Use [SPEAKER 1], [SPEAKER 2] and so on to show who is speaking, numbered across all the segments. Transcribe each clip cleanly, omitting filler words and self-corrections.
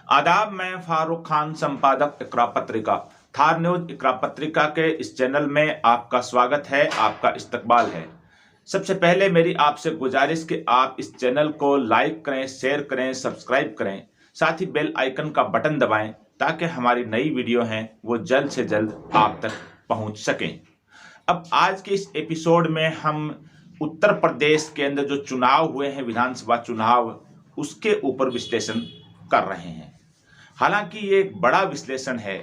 [SPEAKER 1] आदाब, मैं फारूक खान, संपादक इकरा पत्रिका। थार न्यूज इकरा पत्रिका के इस चैनल में आपका स्वागत है, आपका इस्तकबाल है। सबसे पहले मेरी आपसे गुजारिश कि आप इस चैनल को लाइक करें, शेयर करें, सब्सक्राइब करें, साथ ही बेल आइकन का बटन दबाएं ताकि हमारी नई वीडियो हैं वो जल्द से जल्द आप तक पहुंच सकें। अब आज के इस एपिसोड में हम उत्तर प्रदेश के अंदर जो चुनाव हुए हैं, विधानसभा चुनाव, उसके ऊपर विश्लेषण कर रहे हैं। हालांकि ये एक बड़ा विश्लेषण है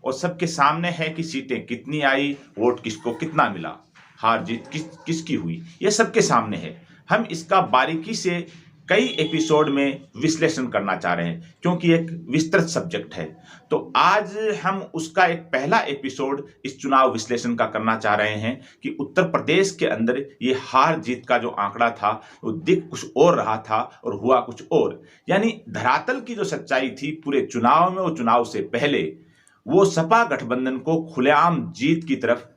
[SPEAKER 1] और सबके सामने है कि सीटें कितनी आई, वोट किसको कितना मिला, हार जीत किसकी हुई, ये सबके सामने है। हम इसका बारीकी से कई एपिसोड में विश्लेषण करना चाह रहे हैं क्योंकि एक विस्तृत सब्जेक्ट है। तो आज हम उसका एक पहला एपिसोड इस चुनाव विश्लेषण का करना चाह रहे हैं कि उत्तर प्रदेश के अंदर ये हार जीत का जो आंकड़ा था वो दिख कुछ और रहा था और हुआ कुछ और। यानी धरातल की जो सच्चाई थी पूरे चुनाव में, वो चुनाव से पहले वो सपा गठबंधन को खुलेआम जीत की तरफ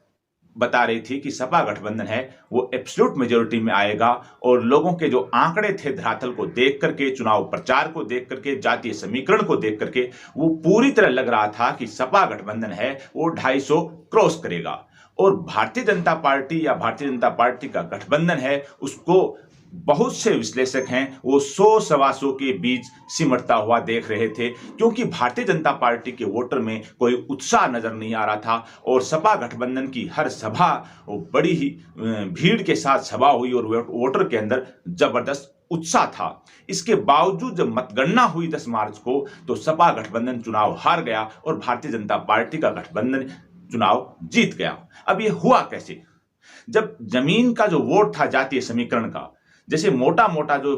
[SPEAKER 1] बता रही थी कि सपा गठबंधन है वो एब्सोल्यूट मेजोरिटी में आएगा। और लोगों के जो आंकड़े थे धरातल को देख करके, चुनाव प्रचार को देख करके, जातीय समीकरण को देख करके, वो पूरी तरह लग रहा था कि सपा गठबंधन है वो 250 क्रॉस करेगा। और भारतीय जनता पार्टी या भारतीय जनता पार्टी का गठबंधन है उसको बहुत से विश्लेषक हैं वो 100-125 के बीच सिमटता हुआ देख रहे थे, क्योंकि भारतीय जनता पार्टी के वोटर में कोई उत्साह नजर नहीं आ रहा था। और सपा गठबंधन की हर सभा वो बड़ी ही भीड़ के साथ सभा हुई और वोटर के अंदर जबरदस्त उत्साह था। इसके बावजूद जब मतगणना हुई 10 मार्च को, तो सपा गठबंधन चुनाव हार गया और भारतीय जनता पार्टी का गठबंधन चुनाव जीत गया। अब ये हुआ कैसे? जब जमीन का जो वोट था जातीय समीकरण का, जैसे मोटा मोटा जो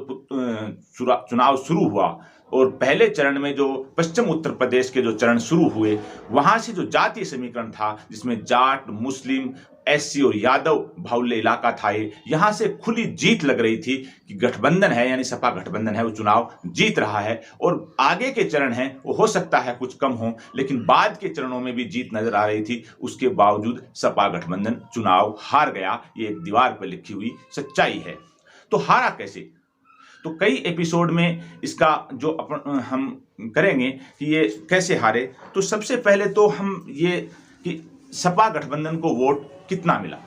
[SPEAKER 1] चुनाव शुरू हुआ और पहले चरण में जो पश्चिम उत्तर प्रदेश के जो चरण शुरू हुए, वहां से जो जातीय समीकरण था जिसमें जाट, मुस्लिम, एससी और यादव बाहुल्य इलाका था, यहां से खुली जीत लग रही थी कि गठबंधन है यानी सपा गठबंधन है वो चुनाव जीत रहा है। और आगे के चरण हैं वो हो सकता है कुछ कम हो, लेकिन बाद के चरणों में भी जीत नजर आ रही थी। उसके बावजूद सपा गठबंधन चुनाव हार गया। ये एक दीवार पर लिखी हुई सच्चाई है। तो हारा कैसे? तो कई एपिसोड में इसका जो हम करेंगे कि ये कैसे हारे। तो सबसे पहले तो हम ये कि सपा गठबंधन को वोट कितना मिला।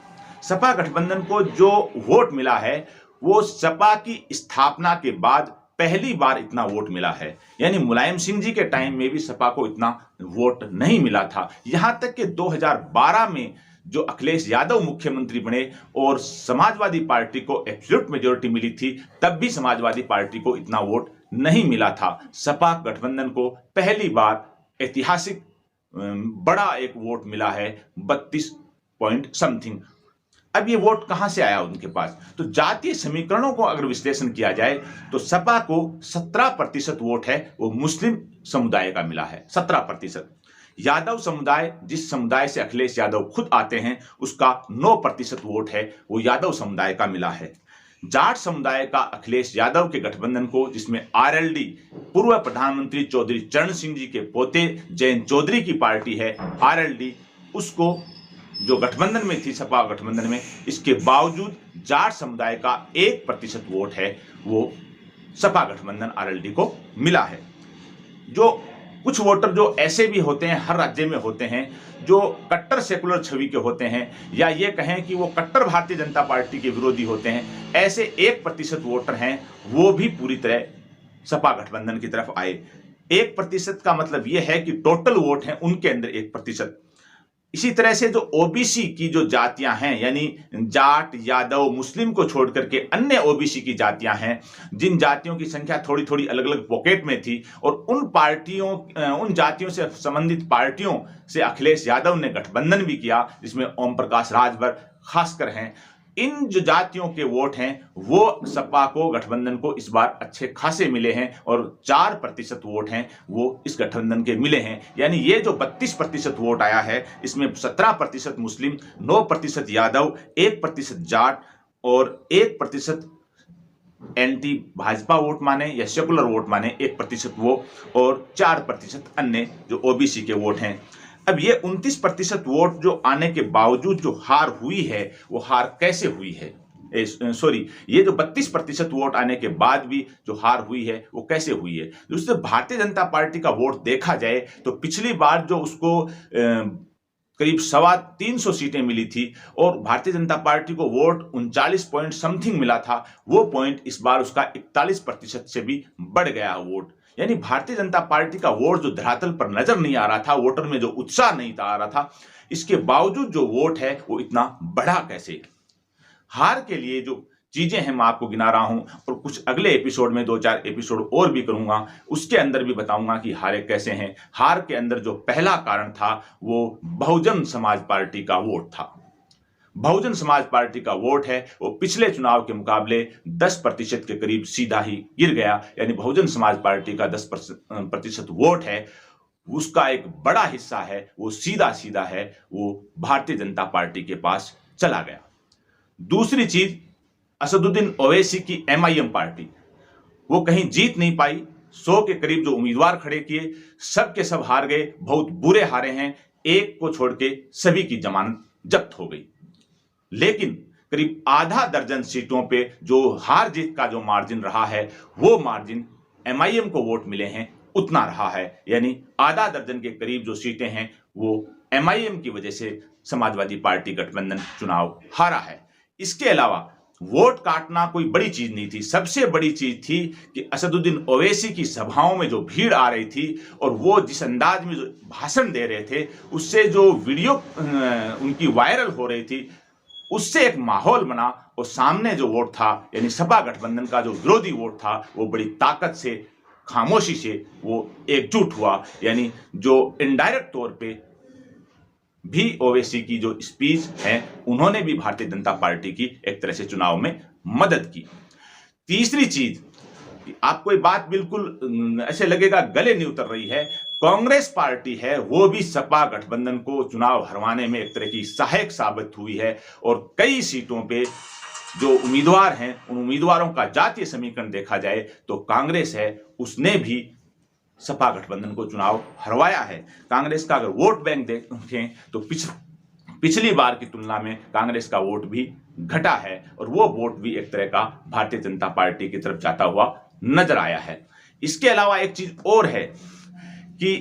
[SPEAKER 1] सपा गठबंधन को जो वोट मिला है वो सपा की स्थापना के बाद पहली बार इतना वोट मिला है। यानी मुलायम सिंह जी के टाइम में भी सपा को इतना वोट नहीं मिला था। यहां तक कि 2012 में जो अखिलेश यादव मुख्यमंत्री बने और समाजवादी पार्टी को एब्सोल्यूट मेजोरिटी मिली थी, तब भी समाजवादी पार्टी को इतना वोट नहीं मिला था। सपा गठबंधन को पहली बार ऐतिहासिक बड़ा एक वोट मिला है, 32 पॉइंट समथिंग। अब ये वोट कहां से आया उनके पास? तो जातीय समीकरणों को अगर विश्लेषण किया जाए तो सपा को 17% वोट है वो मुस्लिम समुदाय का मिला है, 17%। यादव समुदाय, जिस समुदाय से अखिलेश यादव खुद आते हैं, उसका 9% वोट है वो यादव समुदाय का मिला है। जाट समुदाय का अखिलेश यादव के गठबंधन को, जिसमें आरएलडी पूर्व प्रधानमंत्री चौधरी चरण सिंह जी के पोते जयंत चौधरी की पार्टी है आरएलडी, उसको जो गठबंधन में थी सपा गठबंधन में, इसके बावजूद जाट समुदाय का 1% वोट है वो सपा गठबंधन आरएलडी को मिला है। जो कुछ वोटर जो ऐसे भी होते हैं, हर राज्य में होते हैं, जो कट्टर सेकुलर छवि के होते हैं या ये कहें कि वो कट्टर भारतीय जनता पार्टी के विरोधी होते हैं, ऐसे 1% वोटर हैं वो भी पूरी तरह सपा गठबंधन की तरफ आए। 1% का मतलब ये है कि टोटल वोट हैं उनके अंदर 1%। इसी तरह से जो ओबीसी की जो जातियां हैं, यानी जाट, यादव, मुस्लिम को छोड़ करके अन्य ओबीसी की जातियां हैं, जिन जातियों की संख्या थोड़ी थोड़ी अलग अलग पॉकेट में थी, और उन जातियों से संबंधित पार्टियों से अखिलेश यादव ने गठबंधन भी किया, जिसमें ओम प्रकाश राजभर खासकर हैं। इन जो जातियों के वोट हैं वो सपा को, गठबंधन को इस बार अच्छे खासे मिले हैं और 4% वोट हैं वो इस गठबंधन के मिले हैं। यानी ये जो 32% वोट आया है, इसमें 17% मुस्लिम, 9% यादव, 1% जाट और 1% एंटी भाजपा वोट माने या सेकुलर वोट माने 1% वो, और 4% अन्य जो ओबीसी के वोट हैं। अब ये 29% वोट जो आने के बावजूद जो हार हुई है, वो हार कैसे हुई है? सॉरी, ये जो 32% वोट आने के बाद भी जो हार हुई है वो कैसे हुई है? दूसरे, भारतीय जनता पार्टी का वोट देखा जाए तो पिछली बार जो उसको करीब 325 सीटें मिली थी और भारतीय जनता पार्टी को वोट 39 पॉइंट समथिंग मिला था, वो पॉइंट इस बार उसका 41% से भी बढ़ गया वोट। यानी भारतीय जनता पार्टी का वोट जो धरातल पर नजर नहीं आ रहा था, वोटर में जो उत्साह नहीं आ रहा था, इसके बावजूद जो वोट है वो इतना बढ़ा कैसे? हार के लिए जो चीजें हैं मैं आपको गिना रहा हूं और कुछ अगले एपिसोड में 2-4 एपिसोड और भी करूंगा, उसके अंदर भी बताऊंगा कि हारे कैसे हैं। हार के अंदर जो पहला कारण था वो बहुजन समाज पार्टी का वोट था। बहुजन समाज पार्टी का वोट है वो पिछले चुनाव के मुकाबले 10% के करीब सीधा ही गिर गया। यानी बहुजन समाज पार्टी का 10% वोट है, उसका एक बड़ा हिस्सा है वो सीधा सीधा है वो भारतीय जनता पार्टी के पास चला गया। दूसरी चीज, असदुद्दीन ओवैसी की MIM पार्टी, वो कहीं जीत नहीं पाई। 100 के करीब जो उम्मीदवार खड़े किए सब के सब हार गए, बहुत बुरे हारे हैं। एक को छोड़ के सभी की जमानत जब्त हो गई। लेकिन करीब आधा दर्जन सीटों पे जो हार जीत का जो मार्जिन रहा है वो मार्जिन MIM को वोट मिले हैं उतना रहा है। यानी आधा दर्जन के करीब जो सीटें हैं वो MIM की वजह से समाजवादी पार्टी गठबंधन चुनाव हारा है। इसके अलावा वोट काटना कोई बड़ी चीज नहीं थी। सबसे बड़ी चीज थी कि असदुद्दीन ओवैसी की सभाओं में जो भीड़ आ रही थी और वो जिस अंदाज में जो भाषण दे रहे थे, उससे जो वीडियो उनकी वायरल हो रही थी, उससे एक माहौल बना और सामने जो वोट था यानी सपा गठबंधन का जो विरोधी वोट था वो बड़ी ताकत से, खामोशी से वो एकजुट हुआ। यानी जो इनडायरेक्ट तौर पे भी ओवैसी की जो स्पीच है उन्होंने भी भारतीय जनता पार्टी की एक तरह से चुनाव में मदद की। तीसरी चीज, आपको ये बात बिल्कुल ऐसे लगेगा गले नहीं उतर रही है, कांग्रेस पार्टी है वो भी सपा गठबंधन को चुनाव हरवाने में एक तरह की सहायक साबित हुई है और कई सीटों पे जो उम्मीदवार हैं उन उम्मीदवारों का जातीय समीकरण देखा जाए तो कांग्रेस है उसने भी सपा गठबंधन को चुनाव हरवाया है। कांग्रेस का अगर वोट बैंक देखें तो पिछली बार की तुलना में कांग्रेस का वोट भी घटा है और वो वोट भी एक तरह का भारतीय जनता पार्टी की तरफ जाता हुआ नजर आया है। इसके अलावा एक चीज और है कि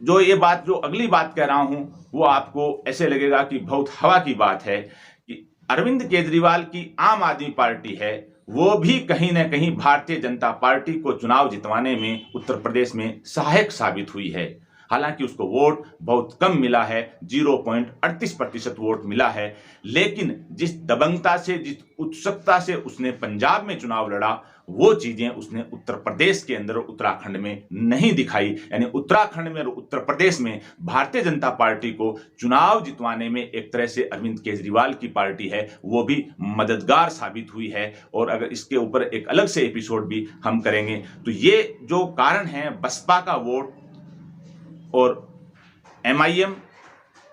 [SPEAKER 1] जो ये बात, जो अगली बात कह रहा हूं वो आपको ऐसे लगेगा कि बहुत हवा की बात है कि अरविंद केजरीवाल की आम आदमी पार्टी है वो भी कहीं ना कहीं भारतीय जनता पार्टी को चुनाव जितवाने में उत्तर प्रदेश में सहायक साबित हुई है। हालांकि उसको वोट बहुत कम मिला है, 0.38% वोट मिला है, लेकिन जिस दबंगता से, जिस उत्सुकता से उसने पंजाब में चुनाव लड़ा वो चीजें उसने उत्तर प्रदेश के अंदर, उत्तराखंड में नहीं दिखाई। यानी उत्तराखंड में और उत्तर प्रदेश में भारतीय जनता पार्टी को चुनाव जितवाने में एक तरह से अरविंद केजरीवाल की पार्टी है वो भी मददगार साबित हुई है। और अगर इसके ऊपर एक अलग से एपिसोड भी हम करेंगे तो ये जो कारण है बसपा का वोट और MIM,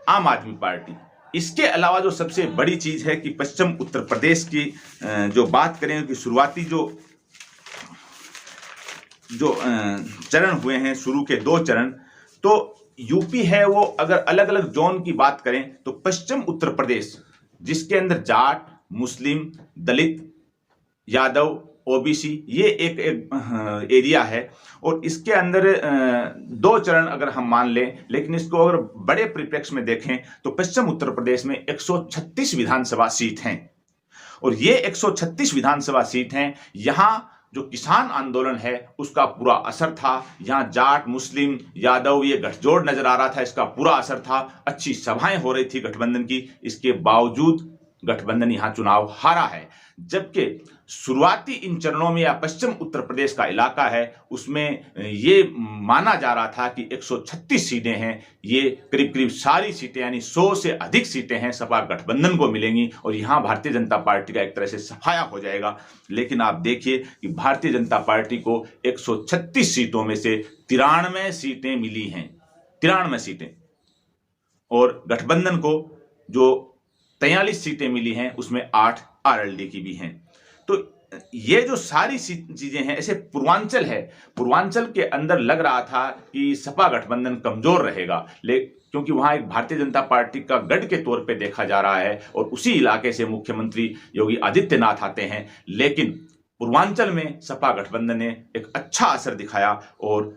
[SPEAKER 1] आम आदमी पार्टी, इसके अलावा जो सबसे बड़ी चीज है कि पश्चिम उत्तर प्रदेश की जो बात करें कि शुरुआती जो चरण हुए हैं, शुरू के 2 चरण, तो यूपी है वो अगर अलग अलग जोन की बात करें तो पश्चिम उत्तर प्रदेश जिसके अंदर जाट, मुस्लिम, दलित, यादव, OBC ये एक एरिया है और इसके अंदर 2 चरण अगर हम मान लें, लेकिन इसको अगर बड़े परिप्रेक्ष्य में देखें तो पश्चिम उत्तर प्रदेश में 136 विधानसभा सीट हैं और ये 136 विधानसभा सीट हैं। यहां जो किसान आंदोलन है उसका पूरा असर था। यहां जाट, मुस्लिम, यादव ये गठजोड़ नजर आ रहा था, इसका पूरा असर था। अच्छी सभाएं हो रही थी गठबंधन की, इसके बावजूद गठबंधन यहां चुनाव हारा है। जबकि शुरुआती इन चरणों में या पश्चिम उत्तर प्रदेश का इलाका है उसमें ये माना जा रहा था कि 136 सीटें हैं, ये करीब करीब सारी सीटें यानी 100 से अधिक सीटें हैं सपा गठबंधन को मिलेंगी और यहां भारतीय जनता पार्टी का एक तरह से सफाया हो जाएगा। लेकिन आप देखिए कि भारतीय जनता पार्टी को 136 सीटों में से 93 सीटें मिली हैं, 93 सीटें, और गठबंधन को जो 43 सीटें मिली हैं उसमें 8 RLD की भी हैं। तो ये जो सारी चीजें हैं, ऐसे पूर्वांचल है, पूर्वांचल के अंदर लग रहा था कि सपा गठबंधन कमजोर रहेगा, क्योंकि वहां एक भारतीय जनता पार्टी का गढ़ के तौर पे देखा जा रहा है और उसी इलाके से मुख्यमंत्री योगी आदित्यनाथ आते हैं। लेकिन पूर्वांचल में सपा गठबंधन ने एक अच्छा असर दिखाया और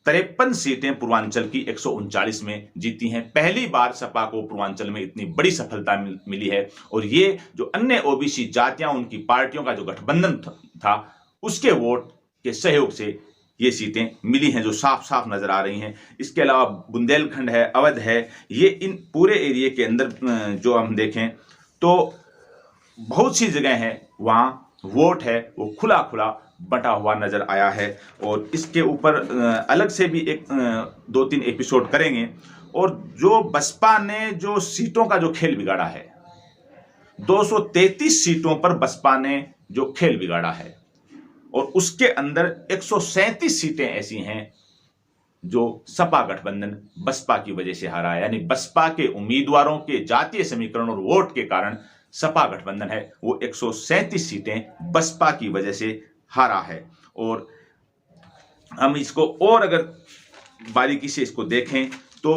[SPEAKER 1] 53 सीटें पूर्वांचल की 139 में जीती हैं। पहली बार सपा को पूर्वांचल में इतनी बड़ी सफलता मिली है और ये जो अन्य ओबीसी जातियां, उनकी पार्टियों का जो गठबंधन था उसके वोट के सहयोग से ये सीटें मिली हैं, जो साफ साफ नजर आ रही हैं। इसके अलावा बुंदेलखंड है, अवध है, ये इन पूरे एरिया के अंदर जो हम देखें तो बहुत सी जगह हैं वहाँ वोट है वो खुला खुला बटा हुआ नजर आया है। और इसके ऊपर अलग से भी एक 2-3 एपिसोड करेंगे। और जो बसपा ने जो सीटों का जो खेल बिगाड़ा है, 233 सीटों पर बसपा ने जो खेल बिगाड़ा है और उसके अंदर 137 सीटें ऐसी हैं जो सपा गठबंधन बसपा की वजह से हारा है। यानी बसपा के उम्मीदवारों के जातीय समीकरण और वोट के कारण सपा गठबंधन है वो 137 सीटें बसपा की वजह से हारा है। और हम इसको और अगर बारीकी से इसको देखें तो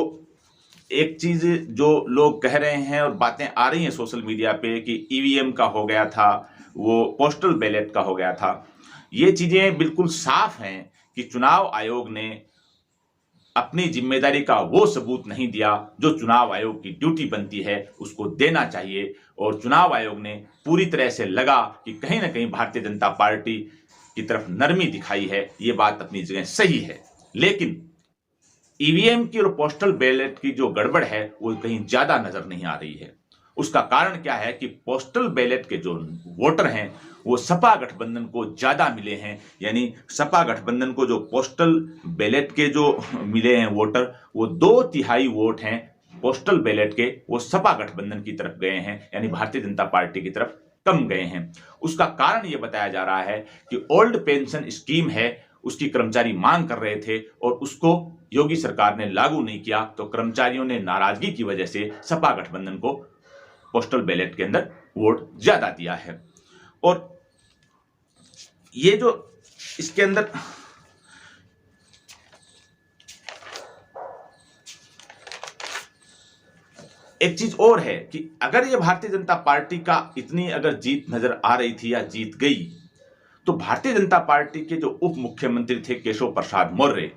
[SPEAKER 1] एक चीज जो लोग कह रहे हैं और बातें आ रही हैं सोशल मीडिया पे कि ईवीएम का हो गया था, वो पोस्टल बैलेट का हो गया था, ये चीजें बिल्कुल साफ हैं कि चुनाव आयोग ने अपनी जिम्मेदारी का वो सबूत नहीं दिया जो चुनाव आयोग की ड्यूटी बनती है उसको देना चाहिए। और चुनाव आयोग ने पूरी तरह से लगा कि कहीं ना कहीं भारतीय जनता पार्टी की तरफ नरमी दिखाई है, ये बात अपनी जगह सही है। लेकिन ईवीएम की और पोस्टल बैलेट की जो गड़बड़ है वो कहीं ज्यादा नजर नहीं आ रही है। उसका कारण क्या है कि पोस्टल बैलेट के जो वोटर हैं वो सपा गठबंधन को ज्यादा मिले हैं। यानी सपा गठबंधन को जो पोस्टल बैलेट के जो मिले हैं वोटर, वो 2/3 वोट हैं पोस्टल बैलेट के वो सपा गठबंधन की तरफ गए हैं, यानी भारतीय जनता पार्टी की तरफ कम गए हैं। उसका कारण यह बताया जा रहा है कि ओल्ड पेंशन स्कीम है, उसकी कर्मचारी मांग कर रहे थे और उसको योगी सरकार ने लागू नहीं किया, तो कर्मचारियों ने नाराजगी की वजह से सपा गठबंधन को पोस्टल बैलेट के अंदर वोट ज्यादा दिया है। और ये जो इसके अंदर एक चीज और है कि अगर ये भारतीय जनता पार्टी का इतनी अगर जीत नजर आ रही थी या जीत गई, तो भारतीय जनता पार्टी के जो उप मुख्यमंत्री थे केशव प्रसाद मौर्य,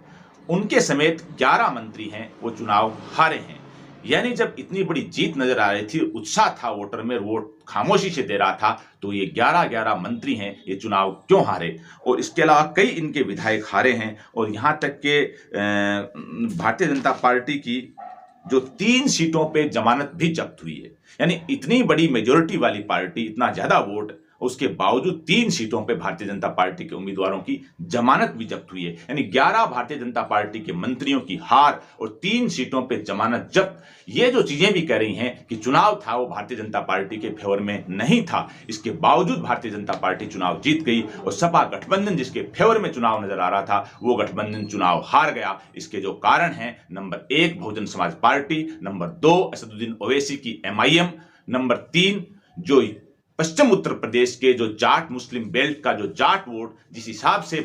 [SPEAKER 1] उनके समेत 11 मंत्री हैं वो चुनाव हारे हैं। यानी जब इतनी बड़ी जीत नजर आ रही थी, उत्साह था वोटर में, वोट खामोशी से दे रहा था, तो ये 11 मंत्री हैं ये चुनाव क्यों हारे। और इसके अलावा कई इनके विधायक हारे हैं। और यहां तक के भारतीय जनता पार्टी की जो 3 सीटों पे जमानत भी जब्त हुई है। यानी इतनी बड़ी मेजोरिटी वाली पार्टी, इतना ज्यादा वोट, उसके बावजूद 3 सीटों पे भारतीय जनता पार्टी के उम्मीदवारों की जमानत भी जब्त हुई है। यानी 11 भारतीय जनता पार्टी के मंत्रियों की हार और 3 सीटों पे जमानत जब्त, ये जो चीजें भी कह रही हैं कि चुनाव था वो भारतीय जनता पार्टी के फेवर में नहीं था, इसके बावजूद भारतीय जनता पार्टी चुनाव जीत गई और सपा गठबंधन जिसके फेवर में चुनाव नजर आ रहा था वो गठबंधन चुनाव हार गया। इसके जो कारण हैं, number 1 Bahujan Samaj party, number 2 Asaduddin Owaisi की MIM, नंबर 3 जो पश्चिम उत्तर प्रदेश के जो जाट मुस्लिम बेल्ट का जो जाट वोट जिस हिसाब से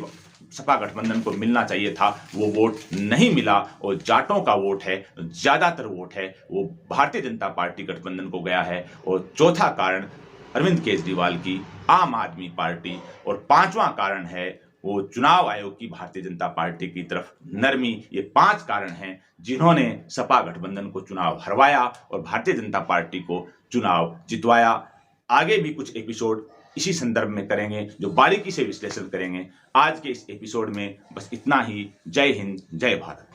[SPEAKER 1] सपा गठबंधन को मिलना चाहिए था वो वोट नहीं मिला और जाटों का वोट है, ज्यादातर वोट है वो भारतीय जनता पार्टी गठबंधन को गया है। और चौथा कारण अरविंद केजरीवाल की आम आदमी पार्टी और 5वां कारण है वो चुनाव आयोग की भारतीय जनता पार्टी की तरफ नरमी। ये 5 कारण हैं जिन्होंने सपा गठबंधन को चुनाव हरवाया और भारतीय जनता पार्टी को चुनाव जितवाया। आगे भी कुछ एपिसोड इसी संदर्भ में करेंगे जो बारीकी से विश्लेषण करेंगे। आज के इस एपिसोड में बस इतना ही। जय हिंद, जय भारत।